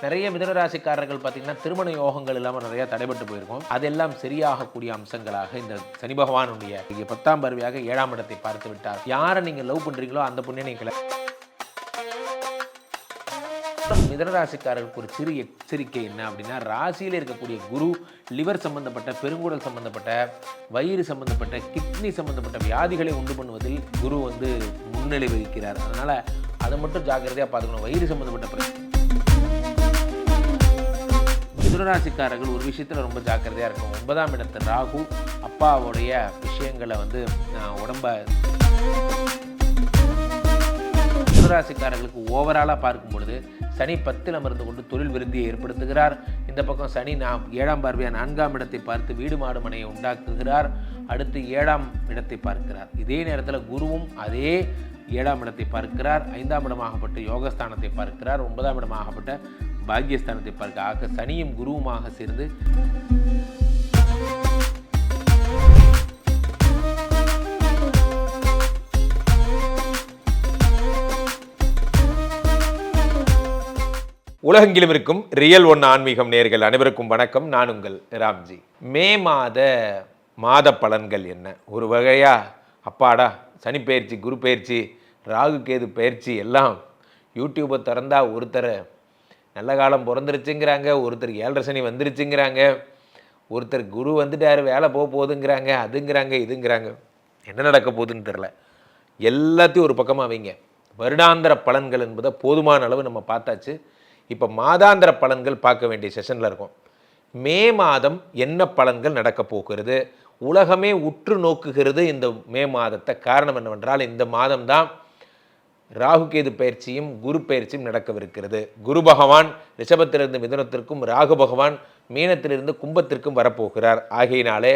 நிறைய மிதுனராசிக்காரர்கள் பார்த்தீங்கன்னா திருமண யோகங்கள் இல்லாமல் நிறைய தடைபட்டு போயிருக்கும். அதெல்லாம் சரியாகக்கூடிய அம்சங்களாக இந்த சனி பகவானுடைய 10ஆம் பார்வையாக 7ஆம் இடத்தை பார்த்து விட்டார். யாரை நீங்கள் லவ் பண்ணுறீங்களோ அந்த பொண்ணை நீங்கள் மிதனராசிக்காரர்களுக்கு ஒரு சிறு எச்சரிக்கை என்ன அப்படின்னா, ராசியில் இருக்கக்கூடிய குரு லிவர் சம்பந்தப்பட்ட, பெருங்குடல் சம்பந்தப்பட்ட, வயிறு சம்பந்தப்பட்ட, கிட்னி சம்பந்தப்பட்ட வியாதிகளை உண்டு பண்ணுவதில் குரு முன்னிலை வகிக்கிறார். அதனால அதை மட்டும் ஜாக்கிரதையாக பார்த்துக்கணும். வயிறு சம்பந்தப்பட்ட பிரச்சனை. மிதுனராசிக்காரர்கள் ஒரு விஷயத்தில் ரொம்ப ஜாக்கிரதையாக இருக்கணும். 9ஆம் இடத்து ராகு அப்பாவுடைய விஷயங்களை உடம்ப மிதுனராசிக்காரர்களுக்கு ஓவராலாக பார்க்கும் பொழுது சனி 10ல் அமர்ந்து கொண்டு தொழில் விருத்தியை ஏற்படுத்துகிறார். இந்த பக்கம் சனி 7ஆம் பார்வையாக 4ஆம் இடத்தை பார்த்து வீடு மாடு மனையை உண்டாக்குகிறார். அடுத்து 7ஆம் இடத்தை பார்க்கிறார். இதே நேரத்தில் குருவும் அதே 7ஆம் இடத்தை பார்க்கிறார். 5ஆம் இடமாகப்பட்ட யோகஸ்தானத்தை பார்க்கிறார். 9ஆம் இடமாகப்பட்ட பாக்கியஸ்தானத்தை பார்க்க. ஆக சனியும் குருவுமாக சேர்ந்து உலகெங்கிலும் இருக்கும் ரியல் ஒன் ஆன்மீகம் நேயர்கள் அனைவருக்கும் வணக்கம். நான் உங்கள் ராம்ஜி. மே மாத பலன்கள் என்ன? ஒரு வகையா அப்பாடா சனி பயிற்சி, குரு பயிற்சி, ராகு கேது பயிற்சி எல்லாம் யூடியூப்பை திறந்தா ஒருத்தர் நல்ல காலம் பிறந்துருச்சுங்கிறாங்க, ஒருத்தர் 7.5 சனி வந்துருச்சுங்கிறாங்க, ஒருத்தர் குரு வந்துட்டார் வேலை போகுதுங்கிறாங்க, அதுங்கிறாங்க இதுங்கிறாங்க. என்ன நடக்க போகுதுன்னு தெரில. எல்லாத்தையும் ஒரு பக்கமாக வைங்க. வருடாந்திர பலன்கள் என்பதை போதுமான அளவு நம்ம பார்த்தாச்சு. இப்போ மாதாந்திர பலன்கள் பார்க்க வேண்டிய செஷனில் இருக்கும். மே மாதம் என்ன பலன்கள் நடக்கப் போகிறது? உலகமே உற்று நோக்குகிறது இந்த மே மாதத்தை. காரணம் என்னவென்றால், இந்த மாதம்தான் ராகு கேது பயிற்சியும் குரு பயிற்சியும் நடக்கவிருக்கிறது. குரு பகவான் ரிஷபத்திலிருந்து மிதுனத்திற்கும், ராகு பகவான் மீனத்திலிருந்து கும்பத்திற்கும் வரப்போகிறார். ஆகையினாலே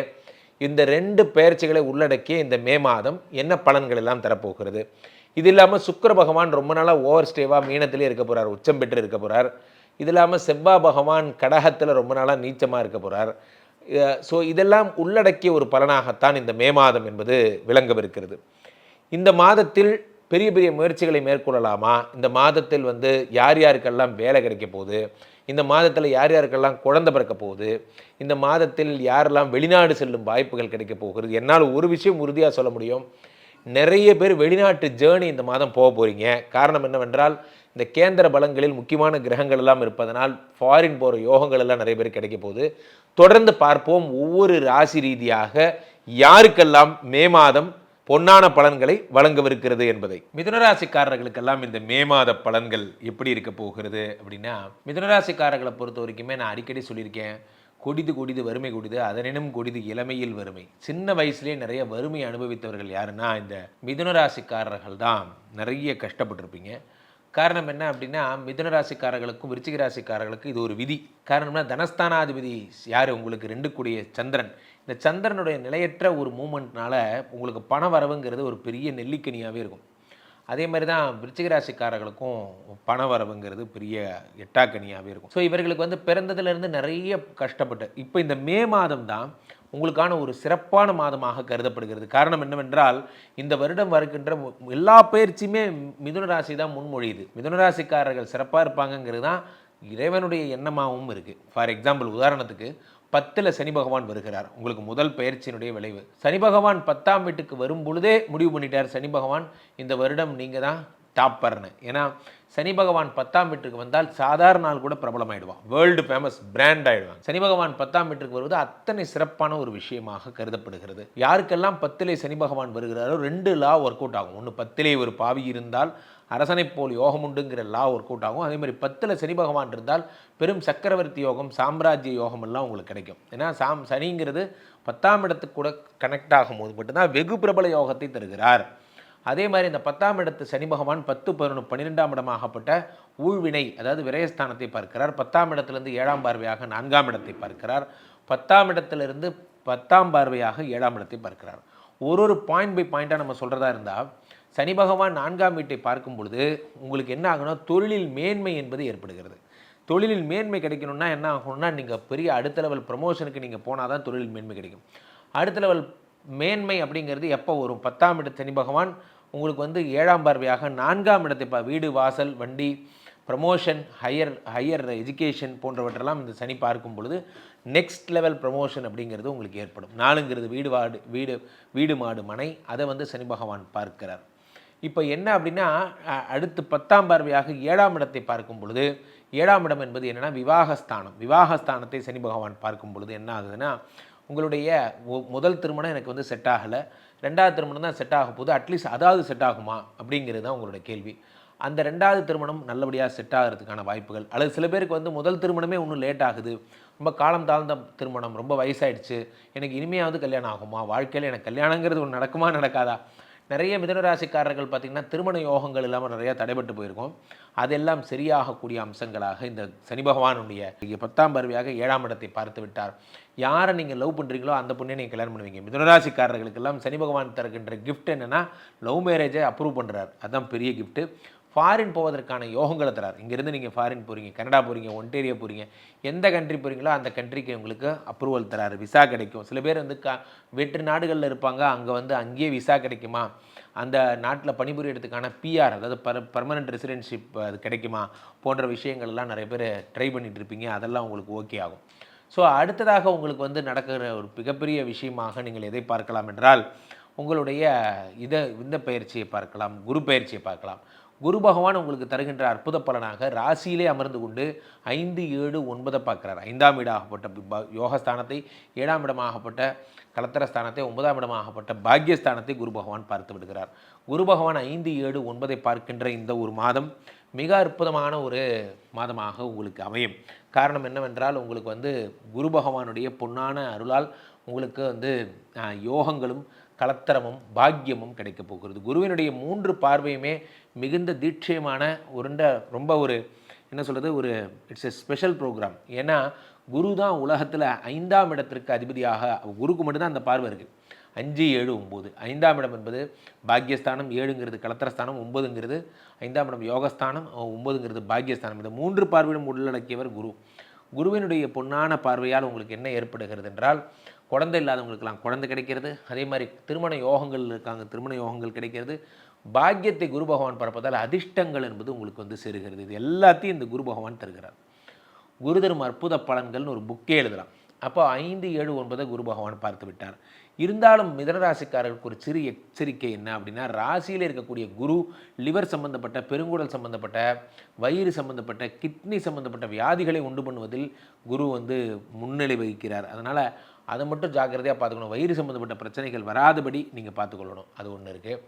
இந்த 2 பயிற்சிகளை உள்ளடக்கிய இந்த மே மாதம் என்ன பலன்கள் எல்லாம் தரப்போகிறது? இது இல்லாமல் சுக்கிர பகவான் ரொம்ப நாளாக ஓவர் ஸ்டேவாக மீனத்திலே இருக்க போகிறார், உச்சம் பெற்று இருக்க போகிறார். இது இல்லாமல் செவ்வாய் பகவான் கடகத்தில் ரொம்ப நாளாக நீச்சமாக இருக்க போகிறார். ஸோ இதெல்லாம் உள்ளடக்கிய ஒரு பலனாகத்தான் இந்த மே மாதம் என்பது விளங்கவிருக்கிறது. இந்த மாதத்தில் பெரிய பெரிய முயற்சிகளை மேற்கொள்ளலாமா? இந்த மாதத்தில் யார் யாருக்கெல்லாம் வேலை கிடைக்க போகுது? இந்த மாதத்தில் யார் யாருக்கெல்லாம் குழந்தை பிறக்க போகுது? இந்த மாதத்தில் யாரெல்லாம் வெளிநாடு செல்லும் வாய்ப்புகள் கிடைக்க போகிறது? என்னால் ஒரு விஷயம் உறுதியாக சொல்ல முடியும், நிறைய பேர் வெளிநாட்டு ஜேர்னி இந்த மாதம் போக போகிறீங்க. காரணம் என்னவென்றால், இந்த கேந்திர பலங்களில் முக்கியமான கிரகங்கள் எல்லாம் இருப்பதனால் ஃபாரின் போகிற யோகங்கள் எல்லாம் நிறைய பேர் கிடைக்க போகுது. தொடர்ந்து பார்ப்போம் ஒவ்வொரு ராசி ரீதியாக யாருக்கெல்லாம் மே மாதம் பொன்னான பலன்களை வழங்கவிருக்கிறது என்பதை. மிதுனராசிக்காரர்களுக்கெல்லாம் இந்த மே மாத பலன்கள் எப்படி இருக்க போகிறது அப்படின்னா, மிதுனராசிக்காரர்களை பொறுத்த வரைக்குமே நான் அடிக்கடி சொல்லியிருக்கேன், கொடிது வறுமை கொடிது, அதனினும் கொடிது இளமையில் வறுமை. சின்ன வயசுலேயே நிறைய வறுமை அனுபவித்தவர்கள் யாருன்னா இந்த மிதுனராசிக்காரர்கள் தான் நிறைய கஷ்டப்பட்டிருப்பீங்க. காரணம் என்ன அப்படின்னா, மிதுனராசிக்காரர்களுக்கும் விருச்சிக ராசிக்காரர்களுக்கும் இது ஒரு விதி. காரணம்னா, தனஸ்தானாதிபதி யார்? உங்களுக்கு 2 கூடிய சந்திரன். இந்த சந்திரனுடைய நிலையற்ற ஒரு மூமெண்ட்னால உங்களுக்கு பண வரவுங்கிறது ஒரு பெரிய நெல்லிக்கனியாகவே இருக்கும். அதே மாதிரி தான் விருச்சிக ராசிக்காரர்களுக்கும் பண வரவுங்கிறது பெரிய எட்டாக்கனியாகவே இருக்கும். ஸோ இவர்களுக்கு பிறந்ததுலேருந்து நிறைய கஷ்டப்பட்டு இப்போ இந்த மே மாதம் தான் உங்களுக்கான ஒரு சிறப்பான மாதமாக கருதப்படுகிறது. காரணம் என்னவென்றால், இந்த வருடம் வருகின்ற எல்லா பயிற்சியுமே மிதுன ராசி தான் முன்மொழியுது. மிதுன ராசிக்காரர்கள் சிறப்பாக இருப்பாங்கங்கிறது தான் இறைவனுடைய எண்ணமாகவும் இருக்குது. ஃபார் எக்ஸாம்பிள், உதாரணத்துக்கு 10ல் சனி பகவான் வருகிறார். உங்களுக்கு முதல் பயிற்சியினுடைய விளைவு. சனி பகவான் 10ஆம் வீட்டுக்கு வரும் பொழுதே முடிவு பண்ணிட்டார், சனி பகவான் இந்த வருடம் நீங்கள் தான் டாப்பர்னு. ஏன்னா சனி பகவான் 10ஆம் வீட்டுக்கு வந்தால் சாதாரண நாள் கூட பிரபலமாயிடுவான், வேர்ல்டு ஃபேமஸ் பிராண்ட் ஆகிடுவான். சனி பகவான் 10ஆம் வீட்டுக்கு வருவது அத்தனை சிறப்பான ஒரு விஷயமாக கருதப்படுகிறது. யாருக்கெல்லாம் 10லே சனி பகவான் வருகிறாரோ 2 லா ஒர்க் அவுட் ஆகும். ஒன்று 10லே ஒரு பாவி இருந்தால் அரசனை போல் யோகம் உண்டுங்கிற லா ஒர்க் அவுட் ஆகும். அதே மாதிரி 10ல் சனி பகவான் இருந்தால் பெரும் சக்கரவர்த்தி யோகம், சாம்ராஜ்ய யோகம் எல்லாம் உங்களுக்கு கிடைக்கும். ஏன்னா சனிங்கிறது 10ஆம் இடத்துக்கு கூட கனெக்ட் ஆகும் போது மட்டும்தான் வெகு பிரபல யோகத்தை தருகிறார். அதே மாதிரி இந்த 10ஆம் இடத்து சனி பகவான் 10, 11, 12ஆம் இடமாகப்பட்ட ஊழ்வினை, அதாவது விரயஸ்தானத்தை பார்க்கிறார். 10ஆம் இடத்திலிருந்து 7ஆம் பார்வையாக 4ஆம் இடத்தை பார்க்கிறார். 10ஆம் இடத்திலிருந்து 10ஆம் பார்வையாக 7ஆம் இடத்தை பார்க்கிறார். ஒரு பாயிண்ட் பை பாயிண்டாக நம்ம சொல்கிறதா இருந்தால், சனி பகவான் 4ஆம் வீட்டை பார்க்கும் பொழுது உங்களுக்கு என்ன ஆகுனா, தொழிலில் மேன்மை என்பது ஏற்படுகிறது. தொழிலில் மேன்மை கிடைக்கணும்னா என்ன ஆகணும்னா, நீங்கள் பெரிய அடுத்த லெவல் ப்ரமோஷனுக்கு நீங்கள் போனால் தான் தொழில் மேன்மை கிடைக்கும். அடுத்த லெவல் மேன்மை அப்படிங்கிறது எப்போ வரும்? 10ஆம் இடத்து சனி பகவான் உங்களுக்கு 7ஆம் பார்வையாக 4ஆம் இடத்தை வீடு வாசல் வண்டி ப்ரமோஷன், ஹையர் எஜுகேஷன் போன்றவற்றெல்லாம் இந்த சனி பார்க்கும் பொழுது நெக்ஸ்ட் லெவல் ப்ரமோஷன் அப்படிங்கிறது உங்களுக்கு ஏற்படும். 4ங்கிறது வீடு மாடு மனை, அதை வந்து சனி பகவான் பார்க்கிறார். இப்போ என்ன அப்படின்னா, அடுத்து 10ஆம் பார்வையாக 7ஆம் இடத்தை பார்க்கும் பொழுது, 7ஆம் இடம் என்பது என்னென்னா விவாகஸ்தானம். விவாகஸ்தானத்தை சனி பகவான் பார்க்கும் பொழுது என்ன ஆகுதுன்னா, உங்களுடைய முதல் திருமணம் எனக்கு வந்து செட் ஆகலை, 2வது திருமணம் தான் செட் ஆக போகுது, அட்லீஸ்ட் அதாவது செட் ஆகுமா அப்படிங்கிறது தான் உங்களுடைய கேள்வி. அந்த 2வது திருமணம் நல்லபடியாக செட் ஆகிறதுக்கான வாய்ப்புகள், அல்லது சில பேருக்கு வந்து முதல் திருமணமே இன்னும் லேட் ஆகுது, ரொம்ப காலம் தாழ்ந்த திருமணம், ரொம்ப வயசாயிடுச்சு, எனக்கு இனிமையாவது கல்யாணம் ஆகுமா, வாழ்க்கையில் எனக்கு கல்யாணங்கிறது ஒன்று நடக்குமா நடக்காதா. நிறைய மிதுனராசிக்காரர்கள் பார்த்திங்கன்னா திருமண யோகங்கள் இல்லாமல் நிறையா தடைபட்டு போயிருக்கோம். அதெல்லாம் சரியாகக்கூடிய அம்சங்களாக இந்த சனி பகவானுடைய 10ஆம் பார்வையாக 7ஆம் இடத்தை பார்த்து விட்டார். யாரை நீங்கள் லவ் பண்ணுறீங்களோ அந்த பொண்ணை நீங்கள் கல்யாணம் பண்ணுவீங்க. மிதுனராசிக்காரர்களுக்கெல்லாம் சனி பகவான் தருகின்ற கிஃப்ட் என்னென்னா லவ் மேரேஜை அப்ரூவ் பண்ணுறார். அதுதான் பெரிய கிஃப்ட்டு. ஃபாரின் போவதற்கான யோகங்களை தரார். இங்கேருந்து நீங்கள் ஃபாரின் போகிறீங்க, கனடா போகிறீங்க, ஒன்டேரியோ போகிறீங்க, எந்த கண்ட்ரி போகிறீங்களோ அந்த கண்ட்ரிக்கு உங்களுக்கு அப்ரூவல் தராரு, விசா கிடைக்கும். சில பேர் வந்து வெற்று நாடுகளில் இருப்பாங்க, அங்கே வந்து அங்கேயே விசா கிடைக்குமா, அந்த நாட்டில் பணிபுரியறதுக்கான பிஆர், அதாவது பர்மனெண்ட் ரெசிடென்ஷிப் அது கிடைக்குமா போன்ற விஷயங்கள் எல்லாம் நிறைய பேர் ட்ரை பண்ணிகிட்டு இருப்பீங்க. அதெல்லாம் உங்களுக்கு ஓகே ஆகும். ஸோ அடுத்ததாக உங்களுக்கு வந்து நடக்கிற ஒரு மிகப்பெரிய விஷயமாக நீங்கள் எதை பார்க்கலாம் என்றால், உங்களுடைய இந்த பயிற்சியை பார்க்கலாம், குரு பயிற்சியை பார்க்கலாம். குரு பகவான் உங்களுக்கு தருகின்ற அற்புத பலனாக ராசியிலே அமர்ந்து கொண்டு 5, 7, 9 பார்க்குறார். 5ஆம் வீடாகப்பட்ட யோகஸ்தானத்தை, 7ஆம் இடமாகப்பட்ட கலத்திரஸ்தானத்தை, 9ஆம் இடமாகப்பட்ட பாக்யஸ்தானத்தை குரு பகவான் பார்த்து விடுகிறார். குரு பகவான் 5, 7, 9 பார்க்கின்ற இந்த ஒரு மாதம் மிக அற்புதமான ஒரு மாதமாக உங்களுக்கு அமையும். காரணம் என்னவென்றால், உங்களுக்கு வந்து குரு பகவானுடைய பொன்னான அருளால் உங்களுக்கு வந்து யோகங்களும் கலத்தரமும் பாக்கியமும் கிடைக்கப் போகிறது. குருவினுடைய 3 பார்வையுமே மிகுந்த தீட்சயமான ரொம்ப ஒரு என்ன சொல்கிறது, ஒரு இட்ஸ் எ ஸ்பெஷல் ப்ரோக்ராம். ஏன்னா குரு தான் உலகத்தில் 5ஆம் இடத்திற்கு அதிபதியாக, குருக்கு மட்டும்தான் அந்த பார்வை இருக்குது. 5, 7, 9. 5ஆம் இடம் என்பது பாக்யஸ்தானம், 7ங்கிறது கலத்திரஸ்தானம், 9ங்கிறது 5ஆம் இடம் யோகஸ்தானம், 9ங்கிறது பாக்யஸ்தானம். இந்த 3 பார்வையிலும் உள்ளடக்கியவர் குரு. குருவினுடைய பொன்னான பார்வையால் உங்களுக்கு என்ன ஏற்படுகிறது என்றால், குழந்தை இல்லாதவங்களுக்கெல்லாம் குழந்தை கிடைக்கிறது. அதே மாதிரி திருமண யோகங்கள் இருக்காங்க, திருமண யோகங்கள் கிடைக்கிறது. பாக்கியத்தை குரு பகவான் பரப்பதால் அதிர்ஷ்டங்கள் என்பது உங்களுக்கு வந்து சேருகிறது. இது எல்லாத்தையும் இந்த குரு பகவான் தருகிறார். குரு தரும் அற்புத பலன்கள்னு ஒரு புக்கே எழுதலாம். அப்போ 5, 7, 9 குரு பகவான் பார்த்து விட்டார். இருந்தாலும் மிதனராசிக்காரர்களுக்கு ஒரு சிறு எச்சரிக்கை என்ன அப்படின்னா, ராசியில் இருக்கக்கூடிய குரு லிவர் சம்பந்தப்பட்ட, பெருங்குடல் சம்பந்தப்பட்ட, வயிறு சம்பந்தப்பட்ட, கிட்னி சம்பந்தப்பட்ட வியாதிகளை உண்டு பண்ணுவதில் குரு வந்து முன்னிலை வகிக்கிறார். அதனால் அதை மட்டும் ஜாக்கிரதையாக பார்த்துக்கணும். வயிறு சம்பந்தப்பட்ட பிரச்சனைகள் வராதபடி நீங்கள் பார்த்துக்கொள்ளணும். அது ஒன்று இருக்குது.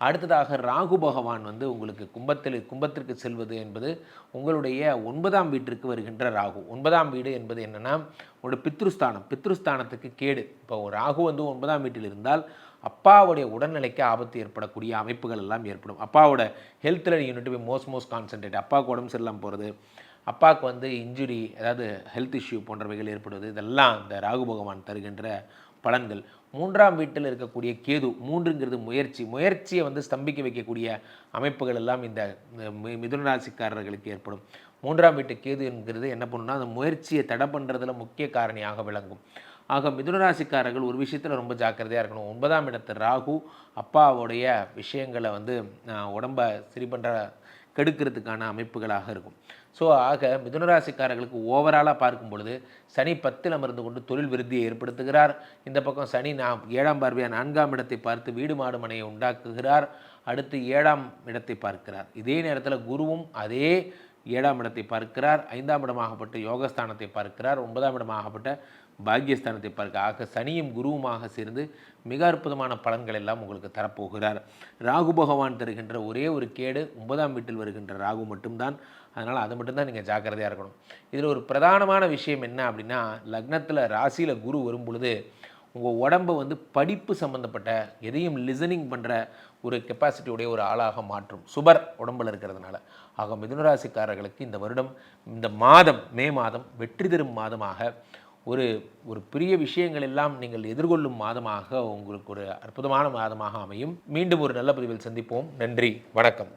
அடுத்ததாக ராகு பகவான் வந்து உங்களுக்கு கும்பத்திற்கு செல்வது என்பது உங்களுடைய 9ஆம் வீட்டிற்கு வருகின்ற ராகு. 9ஆம் வீடு என்பது என்னென்னா உங்களுடைய பித்ருஸ்தானத்துக்கு கேடு. இப்போ ராகு வந்து 9ஆம் வீட்டில் இருந்தால் அப்பாவுடைய உடல்நிலைக்கு ஆபத்து ஏற்படக்கூடிய அமைப்புகள் எல்லாம் ஏற்படும். அப்பாவோட ஹெல்த்தில் யூனிட் பி மோஸ்ட் கான்சன்ட்ரேட். அப்பாவுக்கு உடம்பு சரியில்லாமல் போகிறது, அப்பாவுக்கு வந்து இன்ஜுரி, அதாவது ஹெல்த் இஷ்யூ போன்றவைகள் ஏற்படுவது, இதெல்லாம் இந்த ராகு பகவான் தருகின்ற பலன்கள். 3ஆம் வீட்டில் இருக்கக்கூடிய கேது, 3ங்கிறது முயற்சியை வந்து ஸ்தம்பிக்க வைக்கக்கூடிய அமைப்புகள் எல்லாம் இந்த மிதுன ராசிக்காரர்களுக்கு ஏற்படும். 3ஆம் வீட்டு கேது என்கிறது என்ன பண்ணுன்னா, அந்த முயற்சியை தடை பண்ணுறதுல முக்கிய காரணியாக விளங்கும். ஆக மிதுனராசிக்காரர்கள் ஒரு விஷயத்தில் ரொம்ப ஜாக்கிரதையாக இருக்கணும். 9ஆம் இடத்து ராகு அப்பாவுடைய விஷயங்களை வந்து உடம்பை சரி பண்ணுற கெடுக்கிறதுக்கான அமைப்புகளாக இருக்கும். ஸோ ஆக மிதுனராசிக்காரர்களுக்கு ஓவராலாக பார்க்கும் பொழுது சனி 10ல் அமர்ந்து கொண்டு தொழில் விருத்தியை ஏற்படுத்துகிறார். இந்த பக்கம் சனி 7ஆம் பார்வையாக 4ஆம் இடத்தை பார்த்து வீடு மாடு மனையை உண்டாக்குகிறார். அடுத்து 7ஆம் இடத்தை பார்க்கிறார். இதே நேரத்தில் குருவும் அதே 7ஆம் இடத்தை பார்க்கிறார். 5ஆம் இடமாகப்பட்ட யோகஸ்தானத்தை பார்க்கிறார். 9ஆம் இடமாகப்பட்ட பாக்யஸ்தானத்தை பார்க்க. ஆக சனியும் குருவுமாக சேர்ந்து மிக அற்புதமான பலன்கள் எல்லாம் உங்களுக்கு தரப்போகிறார். ராகு பகவான் தருகின்ற ஒரே ஒரு கேடு 9ஆம் வீட்டில் வருகின்ற ராகு மட்டும்தான். அதனால் அது மட்டும்தான் நீங்கள் ஜாக்கிரதையாக இருக்கணும். இதில் ஒரு பிரதானமான விஷயம் என்ன அப்படின்னா, லக்னத்தில் ராசியில் குரு வரும் பொழுது உங்கள் உடம்பை வந்து படிப்பு சம்மந்தப்பட்ட எதையும் லிசனிங் பண்ணுற ஒரு கெப்பாசிட்டியுடைய ஒரு ஆளாக மாற்றும். சுபர் உடம்பில் இருக்கிறதுனால. ஆக மிதுனராசிக்காரர்களுக்கு இந்த வருடம், இந்த மாதம், மே மாதம் வெற்றி தரும் மாதமாக, ஒரு பெரிய விஷயங்கள் எல்லாம் நீங்கள் எதிர்கொள்ளும் மாதமாக உங்களுக்கு ஒரு அற்புதமான மாதமாக அமையும். மீண்டும் ஒரு நல்ல பதிவில் சந்திப்போம். நன்றி, வணக்கம்.